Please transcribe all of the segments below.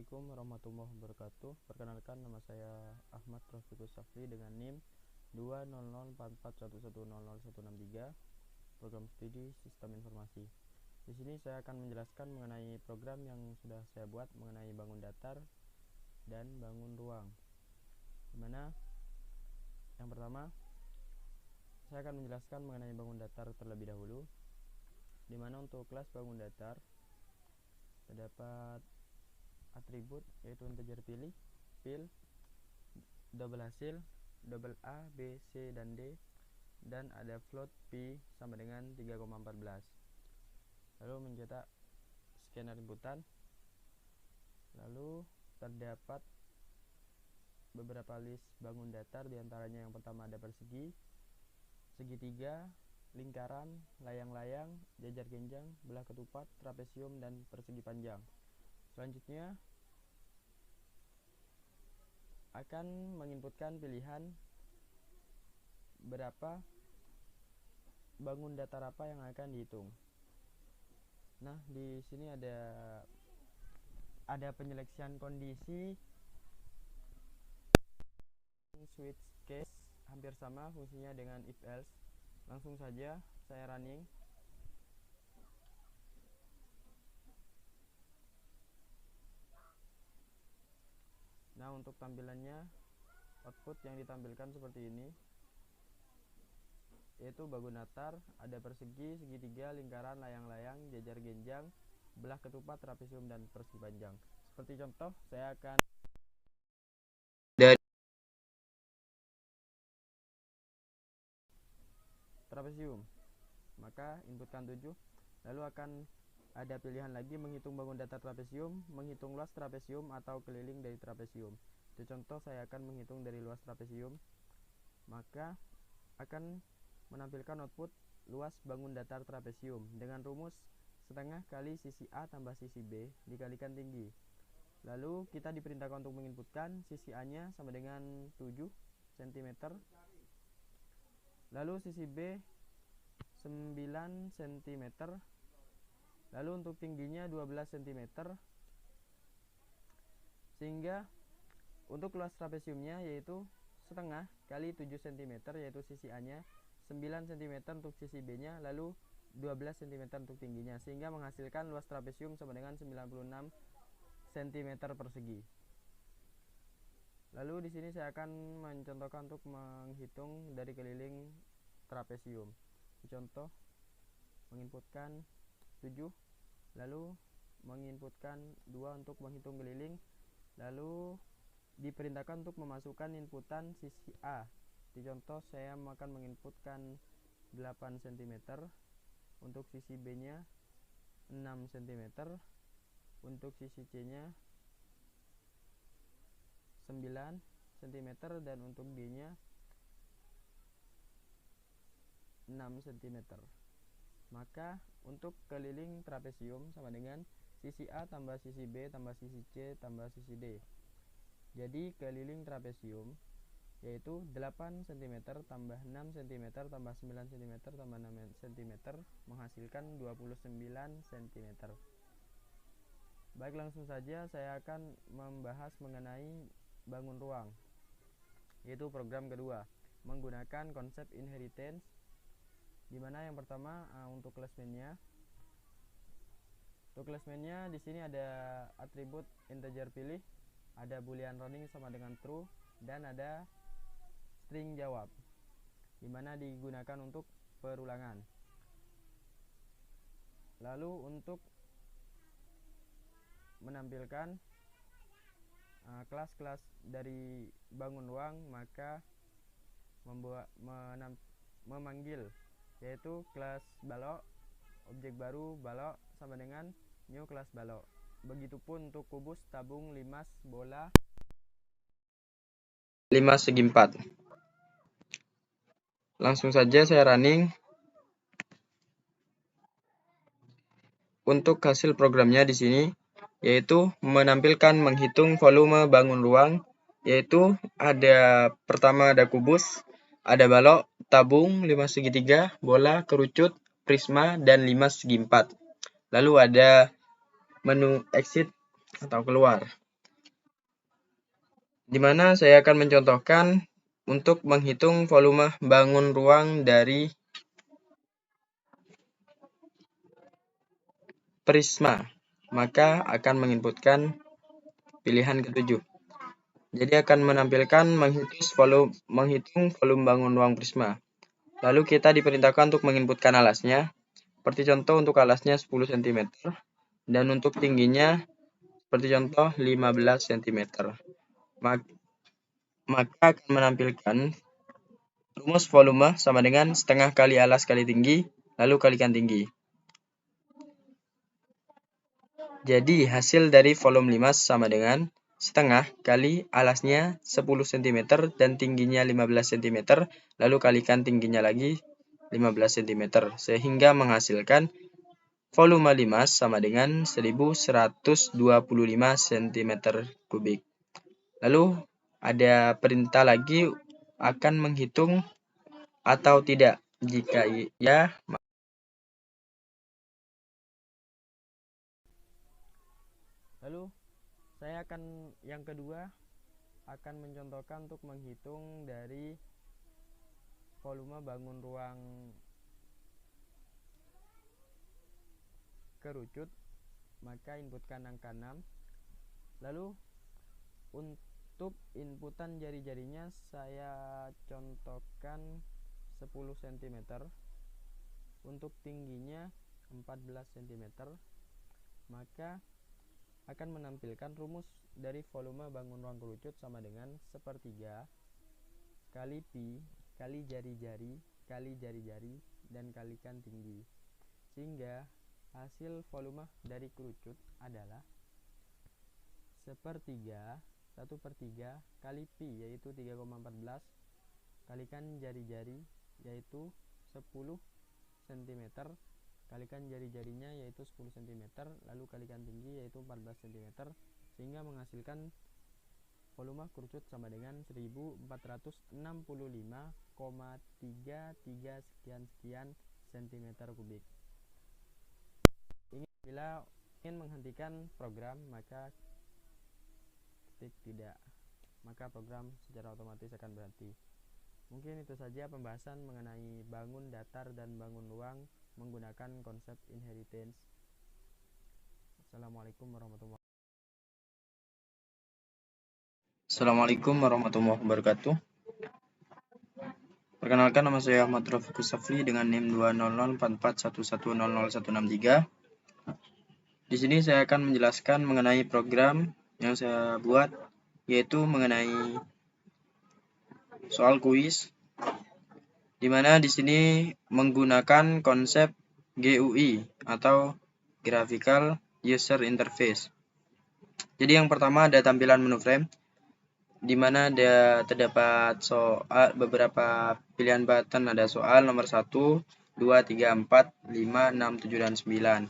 Assalamualaikum warahmatullahi wabarakatuh. Perkenalkan, nama saya Ahmad Rafiqus Safri dengan NIM 2004411001063, program studi Sistem Informasi. Di sini saya akan menjelaskan mengenai program yang sudah saya buat mengenai bangun datar dan bangun ruang. Dimana yang pertama saya akan menjelaskan mengenai bangun datar terlebih dahulu. Dimana untuk kelas bangun datar terdapat atribut yaitu integer pilih, fil, double hasil, double A, B, C, dan D, dan ada float P sama dengan 3,14. Lalu mencetak scanner inputan. Lalu terdapat beberapa list bangun datar, diantaranya yang pertama ada persegi, segitiga, lingkaran, layang-layang, jajar genjang, belah ketupat, trapesium, dan persegi panjang. Selanjutnya akan menginputkan pilihan berapa bangun datar apa yang akan dihitung. Nah, di sini ada penyeleksian kondisi switch case, hampir sama fungsinya dengan if else. Langsung saja saya running. Nah, untuk tampilannya, output yang ditampilkan seperti ini, yaitu bangun datar, ada persegi, segitiga, lingkaran, layang-layang, jajar genjang, belah ketupat, trapesium, dan persegi panjang. Seperti contoh, saya akan dari trapesium, maka inputkan 7, lalu akan ada pilihan lagi menghitung bangun datar trapesium, menghitung luas trapesium, atau keliling dari trapesium. Itu contoh, saya akan menghitung dari luas trapesium, maka akan menampilkan output luas bangun datar trapesium dengan rumus setengah kali sisi A tambah sisi B dikalikan tinggi. Lalu kita diperintahkan untuk menginputkan sisi A nya sama dengan 7 cm, lalu sisi B 9 cm, lalu untuk tingginya 12 cm, sehingga untuk luas trapesiumnya yaitu setengah kali 7 cm, yaitu sisi A nya 9 cm untuk sisi B nya, lalu 12 cm untuk tingginya, sehingga menghasilkan luas trapesium sama dengan 96 cm persegi. Lalu di sini saya akan mencontohkan untuk menghitung dari keliling trapesium. Contoh, menginputkan 7, lalu menginputkan 2 untuk menghitung keliling, lalu diperintahkan untuk memasukkan inputan sisi A. Di contoh, saya akan menginputkan 8 cm, untuk sisi B nya 6 cm, untuk sisi C nya 9 cm, dan untuk D nya 6 cm. Maka untuk keliling trapesium sama dengan sisi A tambah sisi B tambah sisi C tambah sisi D. Jadi keliling trapesium yaitu 8 cm tambah 6 cm tambah 9 cm tambah 6 cm menghasilkan 29 cm. Baik, langsung saja saya akan membahas mengenai bangun ruang, yaitu program kedua menggunakan konsep inheritance, dimana yang pertama untuk classman-nya. Untuk classman-nya di sini ada atribut integer pilih, ada boolean running sama dengan true, dan ada string jawab, dimana digunakan untuk perulangan. Lalu untuk menampilkan kelas-kelas dari bangun ruang, maka memanggil yaitu kelas balok, objek baru balok sama dengan new kelas balok. Begitupun untuk kubus, tabung, limas, bola, limas segi 4. Langsung saja saya running. Untuk hasil programnya di sini yaitu menampilkan menghitung volume bangun ruang, yaitu pertama ada kubus, ada balok, tabung, limas segitiga, bola, kerucut, prisma, dan limas segi 4. Lalu ada menu exit atau keluar. di mana saya akan mencontohkan untuk menghitung volume bangun ruang dari prisma, maka akan menginputkan pilihan ketujuh. Jadi akan menampilkan menghitung volume bangun ruang prisma. Lalu kita diperintahkan untuk menginputkan alasnya. Seperti contoh untuk alasnya 10 cm dan untuk tingginya seperti contoh 15 cm. Maka akan menampilkan rumus volume sama dengan setengah kali alas kali tinggi, lalu kalikan tinggi. Jadi hasil dari volume 5 sama dengan setengah kali alasnya 10 cm dan tingginya 15 cm, lalu kalikan tingginya lagi 15 cm, sehingga menghasilkan volume 5 sama dengan 1125 cm3. Lalu ada perintah lagi akan menghitung atau tidak. Jika ya, lalu saya akan yang kedua akan mencontohkan untuk menghitung dari volume bangun ruang kerucut, maka inputkan angka 6. Lalu untuk inputan jari-jarinya saya contohkan 10 cm, untuk tingginya 14 cm, maka akan menampilkan rumus dari volume bangun ruang kerucut sama dengan sepertiga kali pi kali jari-jari dan kalikan tinggi, sehingga hasil volume dari kerucut adalah sepertiga 1/3 kali pi yaitu 3,14 kalikan jari-jari yaitu 10 cm kalikan jari-jarinya yaitu 10 cm lalu kalikan tinggi yaitu 14 cm, sehingga menghasilkan volume kerucut sama dengan 1465,33 sekian cm3. Bila ingin menghentikan program, maka ketik tidak, maka program secara otomatis akan berhenti. Mungkin itu saja pembahasan mengenai bangun datar dan bangun ruang menggunakan konsep inheritance. Assalamualaikum warahmatullahi wabarakatuh. Perkenalkan, nama saya Ahmad Rafiqus Safri dengan NIM 20044110063. Di sini saya akan menjelaskan mengenai program yang saya buat, yaitu mengenai soal kuis, di mana di sini menggunakan konsep GUI atau Graphical User Interface. Jadi yang pertama ada tampilan menu frame, di mana ada terdapat beberapa pilihan button, ada soal nomor 1, 2, 3, 4, 5, 6, 7, dan 9.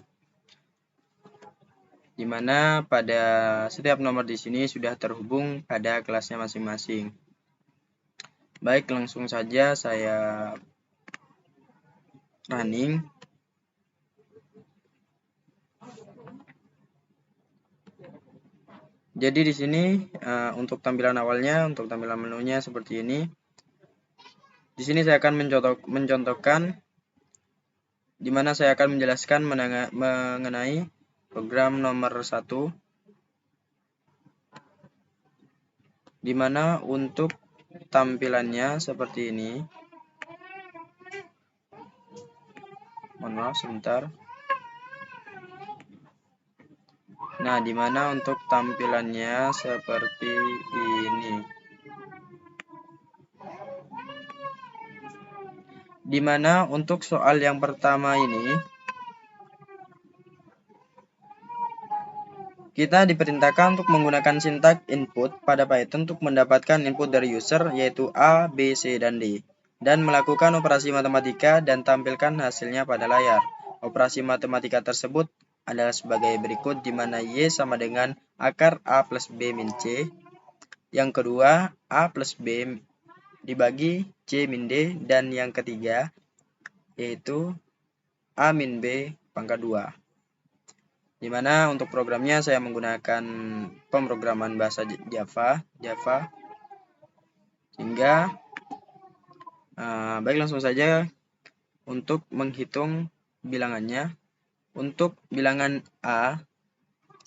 Di mana pada setiap nomor di sini sudah terhubung pada kelasnya masing-masing. Baik, langsung saja saya running. Jadi di sini untuk tampilan awalnya, untuk tampilan menunya seperti ini. Di sini saya akan mencontohkan, di mana saya akan menjelaskan mengenai program nomor 1, di mana untuk tampilannya seperti ini. Mohon maaf sebentar. Nah, di mana untuk tampilannya seperti ini. Di mana untuk soal yang pertama ini kita diperintahkan untuk menggunakan sintak input pada Python untuk mendapatkan input dari user yaitu A, B, C, dan D, dan melakukan operasi matematika dan tampilkan hasilnya pada layar. Operasi matematika tersebut adalah sebagai berikut, di mana Y sama dengan akar A plus B min C. Yang kedua, A plus B dibagi C min D, dan yang ketiga yaitu A min B pangkat 2. Dimana untuk programnya saya menggunakan pemrograman bahasa Java. Sehingga baik, langsung saja untuk menghitung bilangannya. Untuk bilangan A,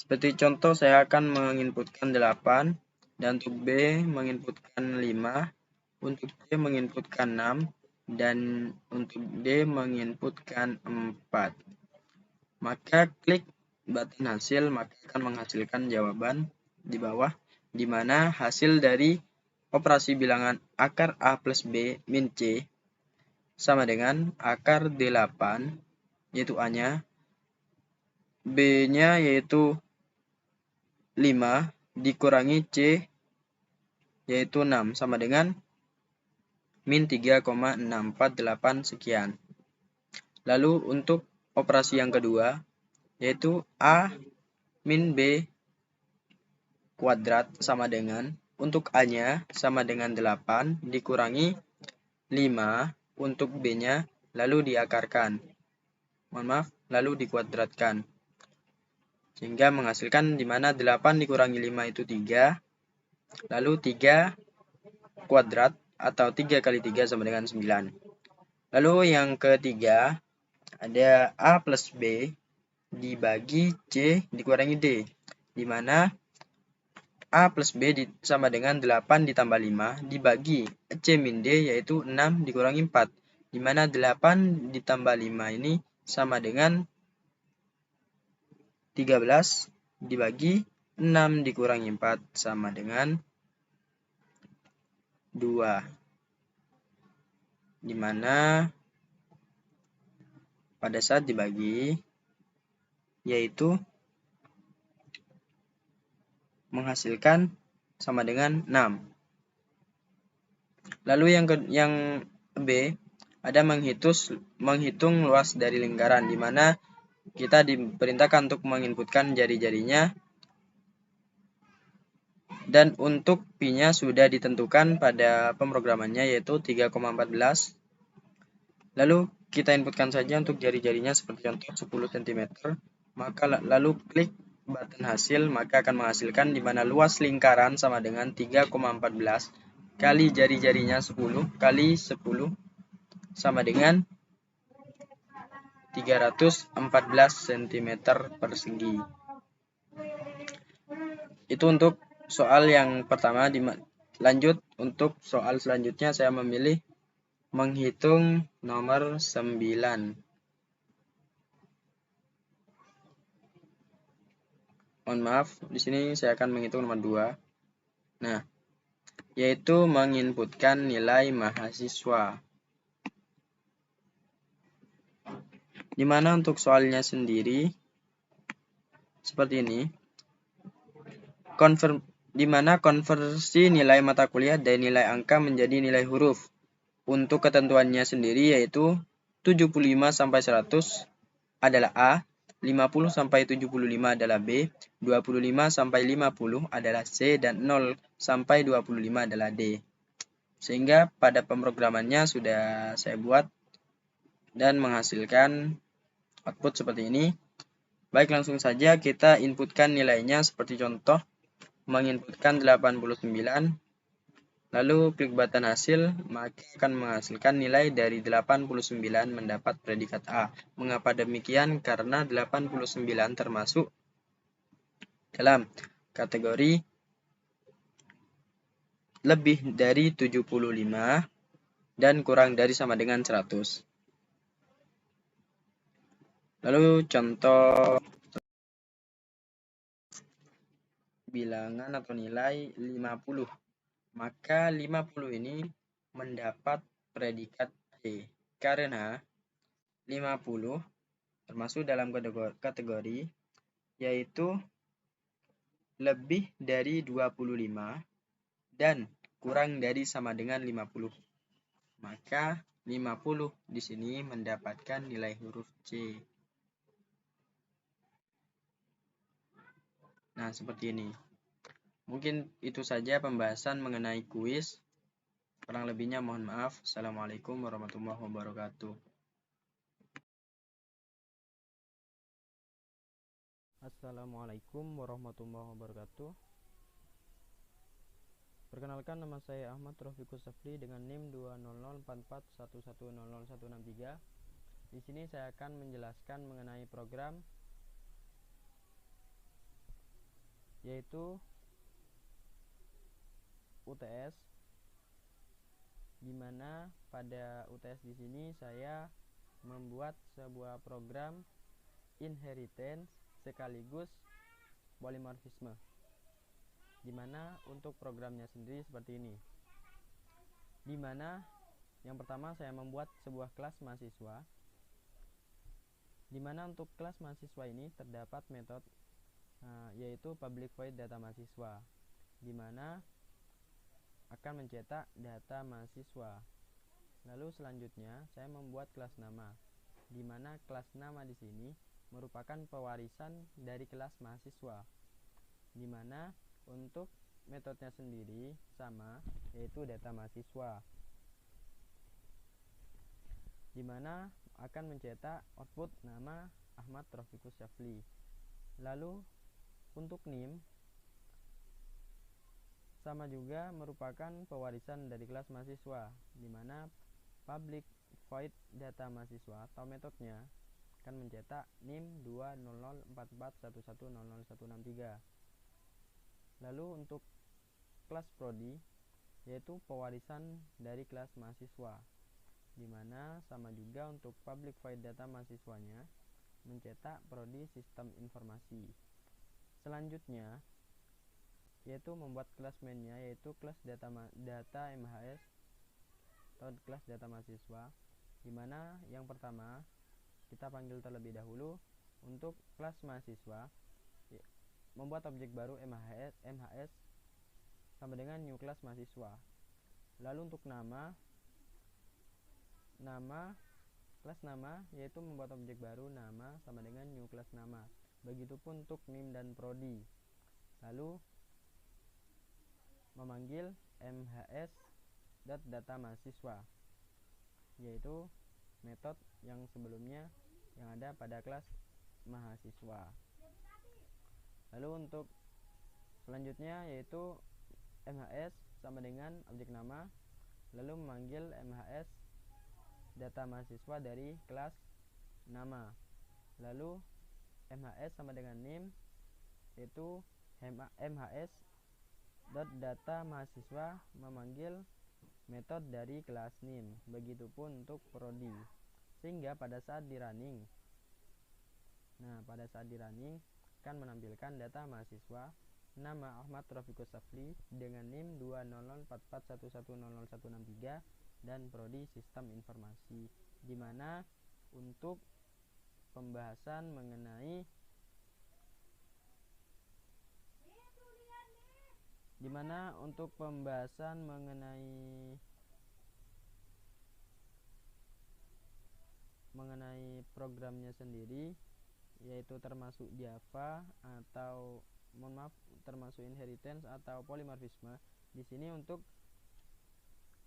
seperti contoh saya akan menginputkan 8, dan untuk B menginputkan 5, untuk C menginputkan 6, dan untuk D menginputkan 4. Maka klik button hasil, maka akan menghasilkan jawaban di bawah, di mana hasil dari operasi bilangan akar A plus B min C sama dengan akar 8, yaitu A-nya, B-nya yaitu 5, dikurangi C, yaitu 6, sama dengan min 3,648 sekian. Lalu untuk operasi yang kedua, yaitu A min B kuadrat sama dengan, untuk A-nya sama dengan 8, dikurangi 5 untuk B-nya, lalu diakarkan. Lalu dikuadratkan. Sehingga menghasilkan di mana 8 dikurangi 5 itu 3. Lalu 3 kuadrat atau 3 kali 3 sama dengan 9. Lalu yang ketiga ada A plus B dibagi C dikurangi D. Di mana A plus B sama dengan 8 ditambah 5 dibagi C min D, yaitu 6 dikurangi 4. Di mana 8 ditambah 5 ini sama dengan 13 dibagi 6 dikurangi 4 sama dengan 2. Di mana pada saat dibagi yaitu menghasilkan sama dengan 6. Lalu yang B ada menghitung luas dari lingkaran, di mana kita diperintahkan untuk menginputkan jari-jarinya, dan untuk pi-nya sudah ditentukan pada pemrogramannya yaitu 3,14. Lalu kita inputkan saja untuk jari-jarinya seperti contoh 10 cm. Maka lalu klik button hasil, maka akan menghasilkan di mana luas lingkaran sama dengan 3,14 kali jari-jarinya 10 kali 10 sama dengan 314 cm persegi. Itu untuk soal yang pertama. Lanjut untuk soal selanjutnya, saya memilih menghitung nomor 9. Mohon maaf, di sini saya akan menghitung nomor 2. Nah, yaitu menginputkan nilai mahasiswa. Di mana untuk soalnya sendiri seperti ini. Di mana konversi nilai mata kuliah dari nilai angka menjadi nilai huruf. Untuk ketentuannya sendiri yaitu 75 sampai 100 adalah A, 50 sampai 75 adalah B, 25 sampai 50 adalah C, dan 0 sampai 25 adalah D. Sehingga pada pemrogramannya sudah saya buat dan menghasilkan output seperti ini. Baik, langsung saja kita inputkan nilainya seperti contoh menginputkan 89, lalu klik button hasil, maka akan menghasilkan nilai dari 89 mendapat predikat A. Mengapa demikian? Karena 89 termasuk dalam kategori lebih dari 75 dan kurang dari sama dengan 100. Lalu contoh bilangan atau nilai 50. Maka 50 ini mendapat predikat E. Karena 50 termasuk dalam kategori yaitu lebih dari 25 dan kurang dari sama dengan 50. Maka 50 di sini mendapatkan nilai huruf C. Nah, seperti ini. Mungkin itu saja pembahasan mengenai kuis. Kurang lebihnya mohon maaf. Assalamualaikum warahmatullahi wabarakatuh. Assalamualaikum warahmatullahi wabarakatuh. Perkenalkan, nama saya Ahmad Raufikus Safli dengan NIM 2004411000163. Di sini saya akan menjelaskan mengenai program yaitu UTS, di mana pada UTS di sini saya membuat sebuah program inheritance sekaligus polimorfisme, di mana untuk programnya sendiri seperti ini. Di mana yang pertama saya membuat sebuah kelas mahasiswa, di mana untuk kelas mahasiswa ini terdapat metode yaitu public void data mahasiswa, di mana akan mencetak data mahasiswa. Lalu selanjutnya saya membuat kelas nama, di mana kelas nama di sini merupakan pewarisan dari kelas mahasiswa, di mana untuk metodenya sendiri sama, yaitu data mahasiswa, di mana akan mencetak output nama Ahmad Raufikus Safli. Lalu untuk NIM sama juga merupakan pewarisan dari kelas mahasiswa, di mana public void data mahasiswa atau metodenya akan mencetak NIM 2004411000163. Lalu untuk kelas prodi yaitu pewarisan dari kelas mahasiswa, di mana sama juga untuk public void data mahasiswanya mencetak prodi sistem informasi. Selanjutnya yaitu membuat kelas mainnya, yaitu kelas data MHS atau kelas data mahasiswa, di mana yang pertama kita panggil terlebih dahulu untuk kelas mahasiswa, membuat objek baru MHS sama dengan new class mahasiswa. Lalu untuk nama kelas nama yaitu membuat objek baru nama sama dengan new class nama. Begitupun untuk NIM dan prodi. Lalu memanggil MHS.data mahasiswa, yaitu metode yang sebelumnya yang ada pada kelas mahasiswa. Lalu untuk selanjutnya yaitu MHS sama dengan objek nama, lalu memanggil MHS data mahasiswa dari kelas nama. Lalu MHS sama dengan NIM, yaitu MHS data mahasiswa memanggil metode dari kelas NIM. Begitupun untuk prodi, sehingga pada saat di running akan menampilkan data mahasiswa nama Ahmad Raufikus Safli dengan NIM 2004411000163 dan prodi sistem informasi, di mana untuk pembahasan mengenai programnya sendiri, yaitu termasuk Java atau termasuk inheritance atau polimorfisme. Di sini untuk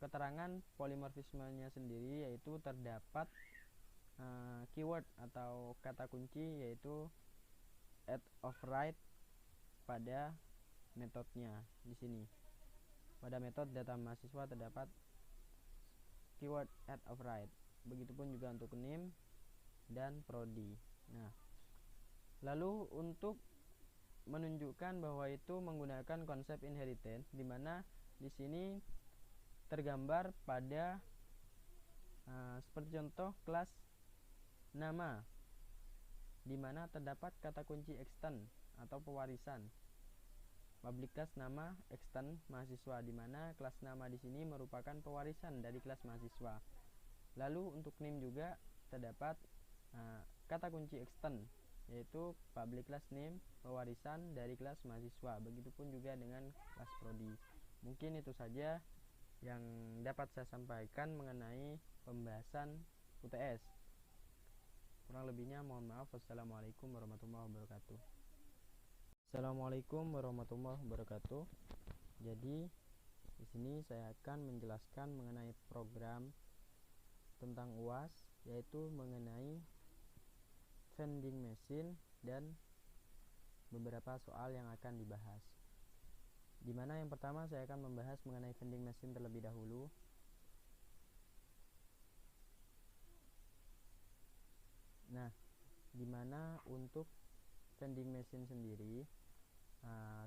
keterangan polimorfismenya sendiri yaitu terdapat keyword atau kata kunci, yaitu add of right pada metodenya. Di sini pada metode data mahasiswa terdapat keyword add of right. Begitupun juga untuk NIM dan prodi. Nah, lalu untuk menunjukkan bahwa itu menggunakan konsep inheritance, di mana di sini tergambar pada seperti contoh kelas nama, di mana terdapat kata kunci extend atau pewarisan public class nama extend mahasiswa, di mana kelas nama di sini merupakan pewarisan dari kelas mahasiswa. Lalu untuk NIM juga terdapat kata kunci extend, yaitu public class NIM pewarisan dari kelas mahasiswa. Begitupun juga dengan kelas prodi. Mungkin itu saja yang dapat saya sampaikan mengenai pembahasan UTS. Kurang lebihnya mohon maaf. Wassalamualaikum warahmatullahi wabarakatuh. Assalamualaikum warahmatullahi wabarakatuh. Jadi di sini saya akan menjelaskan mengenai program tentang UAS, yaitu mengenai vending machine dan beberapa soal yang akan dibahas. Dimana yang pertama saya akan membahas mengenai vending machine terlebih dahulu. Nah, dimana untuk vending machine sendiri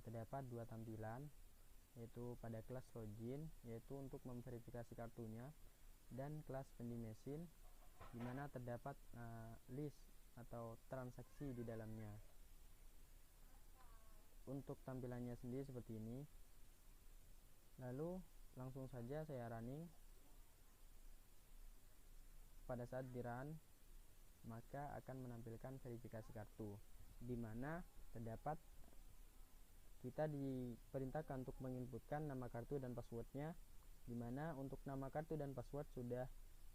terdapat dua tampilan, yaitu pada kelas login, yaitu untuk memverifikasi kartunya, dan kelas vending machine, dimana terdapat list atau transaksi di dalamnya. Untuk tampilannya sendiri seperti ini. Lalu langsung saja saya running. Pada saat di run, maka akan menampilkan verifikasi kartu, di mana terdapat kita diperintahkan untuk menginputkan nama kartu dan passwordnya, di mana untuk nama kartu dan password sudah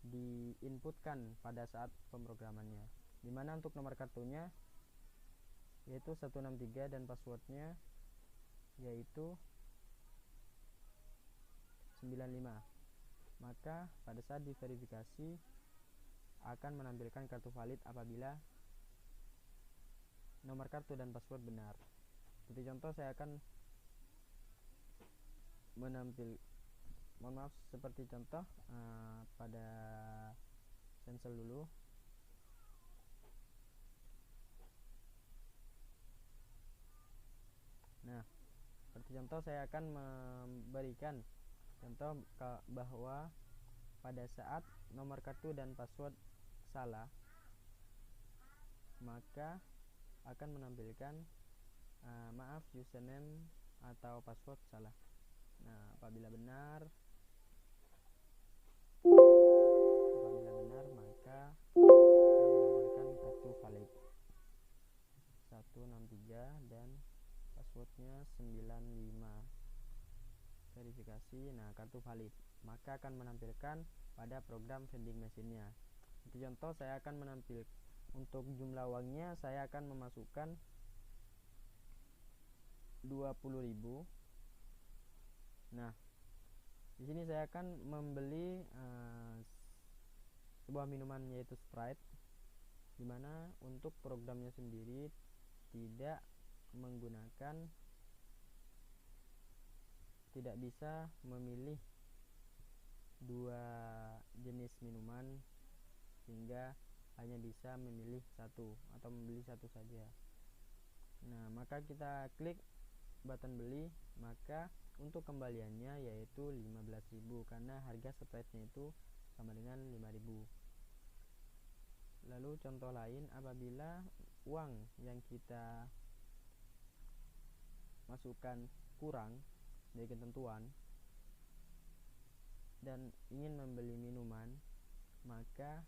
diinputkan pada saat pemrogramannya, di mana untuk nomor kartunya yaitu 163 dan passwordnya yaitu 95. Maka pada saat diverifikasi akan menampilkan kartu valid apabila nomor kartu dan password benar. Seperti contoh, saya akan seperti contoh pada cancel dulu. Nah, seperti contoh, saya akan memberikan contoh bahwa pada saat nomor kartu dan password salah, maka akan menampilkan maaf, username atau password salah. Nah, apabila benar maka akan menampilkan kartu valid 163 dan passwordnya 95. Verifikasi, nah kartu valid, maka akan menampilkan pada program vending machine-nya. Untuk contoh, saya akan menampilkan untuk jumlah uangnya, saya akan memasukkan 20.000. Nah, di sini saya akan membeli sebuah minuman yaitu Sprite, dimana untuk programnya sendiri tidak bisa memilih dua jenis minuman, sehingga hanya bisa memilih satu atau membeli satu saja. Nah, maka kita klik button beli, maka untuk kembaliannya yaitu 15.000 karena harga Sprite-nya itu sama dengan 5.000. Lalu contoh lain, apabila uang yang kita masukkan kurang dari ketentuan dan ingin membeli minuman, maka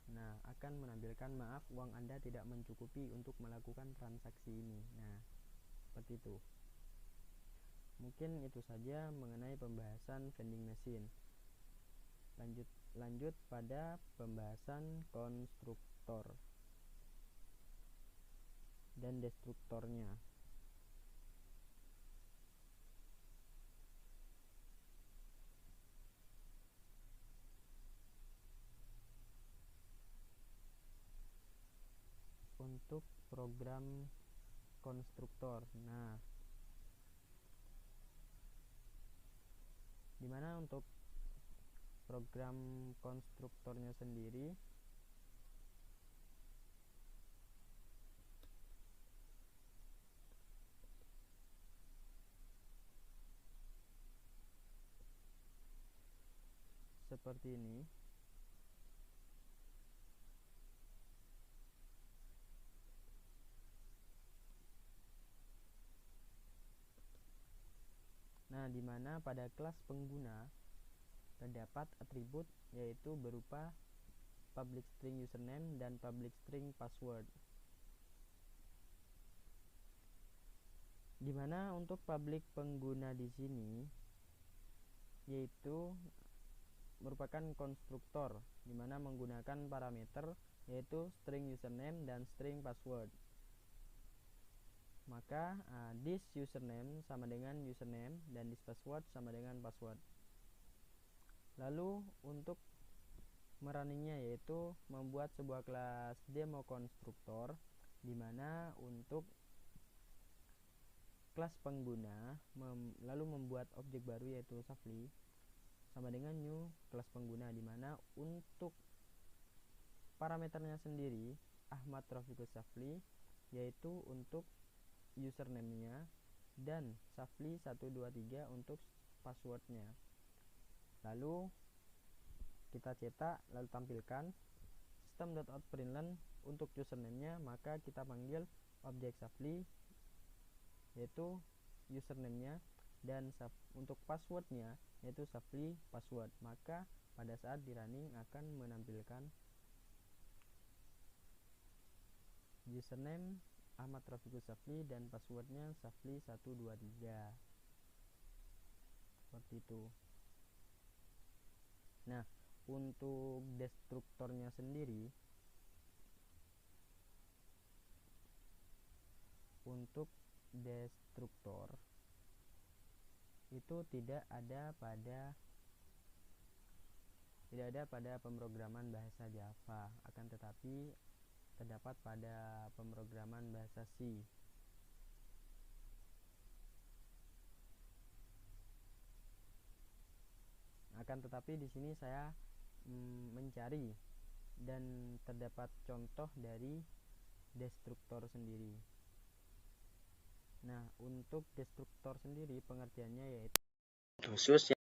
akan menampilkan maaf, uang Anda tidak mencukupi untuk melakukan transaksi ini. Nah, seperti itu. Mungkin itu saja mengenai pembahasan vending machine. Lanjut pada pembahasan konstruktor dan destruktornya. Untuk program konstruktor, dimana untuk program konstruktornya sendiri seperti ini. Nah, dimana pada kelas pengguna terdapat atribut yaitu berupa public string username dan public string password. Dimana untuk public pengguna di sini yaitu merupakan konstruktor, dimana menggunakan parameter yaitu string username dan string password. Maka this username sama dengan username dan this password sama dengan password. Lalu untuk merunningnya yaitu membuat sebuah kelas demo konstruktor, dimana untuk kelas pengguna lalu membuat objek baru yaitu Safely sama dengan new kelas pengguna, dimana untuk parameternya sendiri Ahmad Rafiqus Safely yaitu untuk username-nya dan Safely 123 untuk passwordnya. Lalu kita cetak lalu tampilkan system.out.println untuk username-nya, maka kita panggil objek Safely yaitu username-nya, dan untuk passwordnya yaitu Safely password. Maka pada saat di running akan menampilkan username Ahmad Rafiqus Safely dan passwordnya Safely 123 seperti itu. Nah, untuk destruktornya sendiri, untuk destruktor itu tidak ada pada pemrograman bahasa Java, akan tetapi terdapat pada pemrograman bahasa C. Akan tetapi di sini saya mencari dan terdapat contoh dari destruktor sendiri. Nah, untuk destruktor sendiri pengertiannya yaitu khusus yang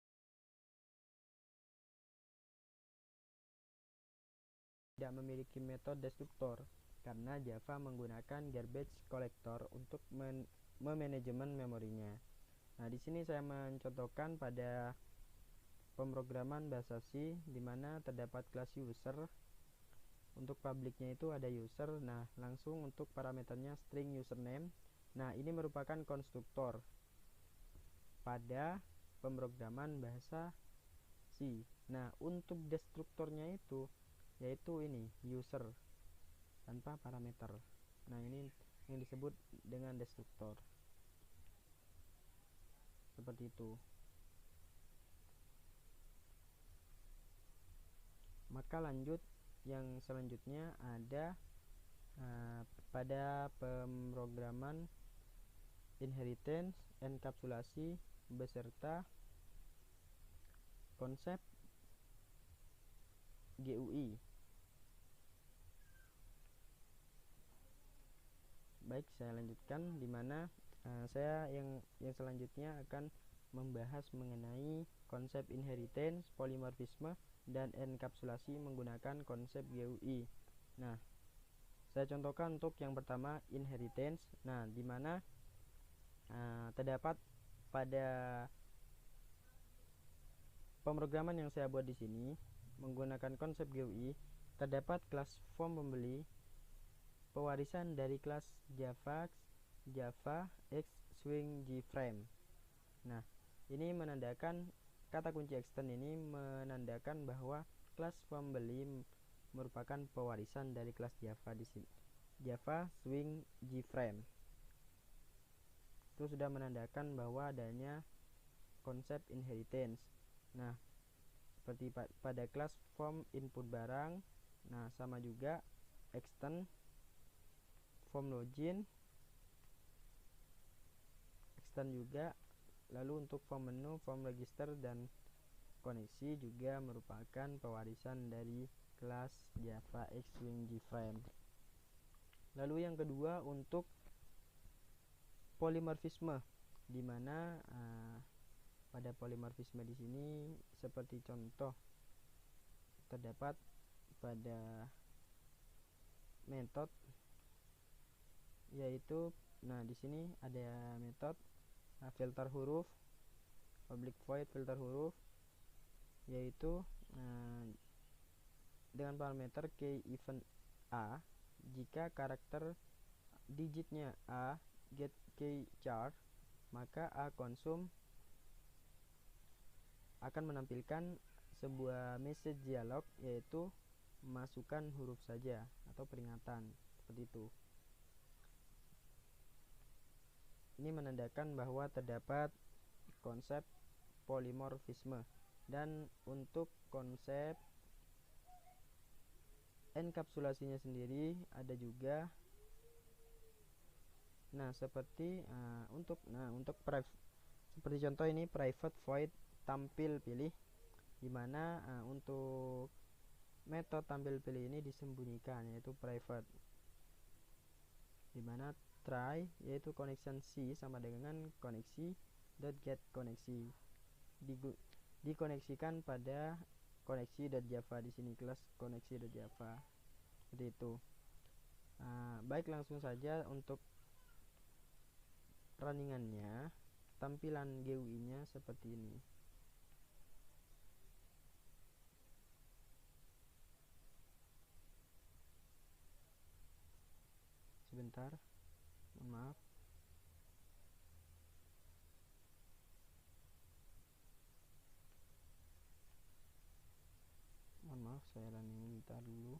tidak memiliki metode destruktor karena Java menggunakan garbage collector untuk memanajemen memorinya. Nah, di sini saya mencontohkan pada pemrograman bahasa C di mana terdapat kelas user. Untuk publiknya itu ada user. Nah, langsung untuk parameternya string username. Nah, ini merupakan konstruktor pada pemrograman bahasa C. Nah, untuk destruktornya itu yaitu ini user tanpa parameter. Nah, ini yang disebut dengan destruktor. Seperti itu. Maka lanjut, yang selanjutnya ada pada pemrograman inheritance, enkapsulasi beserta konsep GUI. Baik, saya lanjutkan, di mana saya yang selanjutnya akan membahas mengenai konsep inheritance, polimorfisme, dan enkapsulasi menggunakan konsep GUI. Nah, saya contohkan untuk yang pertama inheritance. Nah, di mana terdapat pada pemrograman yang saya buat di sini menggunakan konsep GUI, terdapat kelas form pembeli pewarisan dari kelas Java X Swing JFrame. Nah, ini menandakan kata kunci extend ini menandakan bahwa kelas pembeli merupakan pewarisan dari kelas Java di sini, Java Swing JFrame. Itu sudah menandakan bahwa adanya konsep inheritance. Nah, seperti pada kelas form input barang. Nah, sama juga extend form login, extend juga. Lalu untuk form menu, form register, dan koneksi juga merupakan pewarisan dari kelas Java X Swing JFrame. Lalu yang kedua untuk polimorfisme, di mana pada polimorfisme di sini seperti contoh terdapat pada metode yaitu, nah di sini ada metode filter huruf, public void filter huruf, yaitu dengan parameter key event a, jika karakter digitnya a get key char, maka a konsum akan menampilkan sebuah message dialog yaitu masukkan huruf saja atau peringatan, seperti itu. Ini menandakan bahwa terdapat konsep polimorfisme. Dan untuk konsep enkapsulasinya sendiri ada juga Nah, seperti seperti contoh ini private void tampil pilih, dimana untuk metode tampil pilih ini disembunyikan, yaitu private, dimana try yaitu connection C sama dengan koneksi .get koneksi dikoneksikan pada koneksi.java. Di sini kelas koneksi.java, seperti itu. Baik, langsung saja untuk runningannya. Tampilan GUI-nya seperti ini. Sebentar, mohon maaf. Saya running bentar dulu.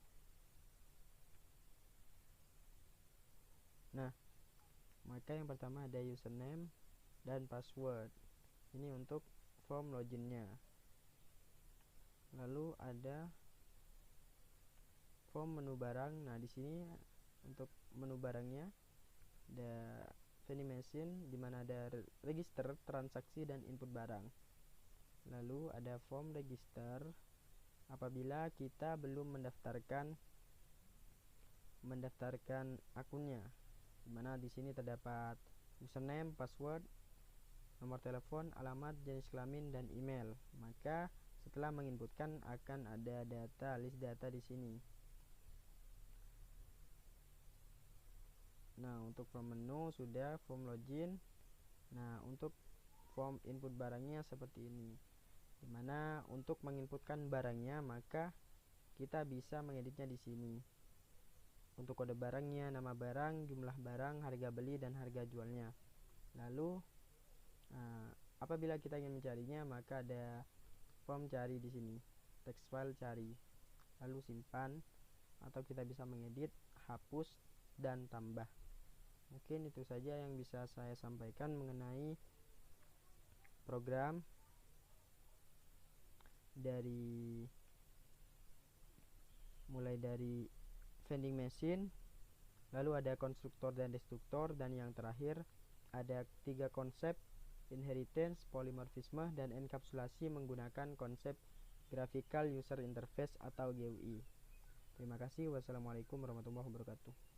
Nah, maka yang pertama ada username dan password. Ini untuk form loginnya. Lalu ada form menu barang. Nah, di sini untuk menu barangnya ada vending machine, di mana ada register, transaksi, dan input barang. Lalu ada form register apabila kita belum mendaftarkan akunnya, dimana di sini terdapat username, password, nomor telepon, alamat, jenis kelamin, dan email. Maka setelah menginputkan akan ada list data di sini. Nah, untuk form menu sudah, form login. Nah, untuk form input barangnya seperti ini, dimana untuk menginputkan barangnya maka kita bisa mengeditnya di sini. Untuk kode barangnya, nama barang, jumlah barang, harga beli, dan harga jualnya. Lalu apabila kita ingin mencarinya maka ada form cari di sini, text file cari, lalu simpan, atau kita bisa mengedit, hapus, dan tambah. Mungkin itu saja yang bisa saya sampaikan mengenai program mulai dari vending machine, lalu ada konstruktor dan destruktor, dan yang terakhir ada 3 konsep: inheritance, polymorphisme, dan enkapsulasi menggunakan konsep graphical user interface atau GUI. Terima kasih. Wassalamualaikum warahmatullahi wabarakatuh.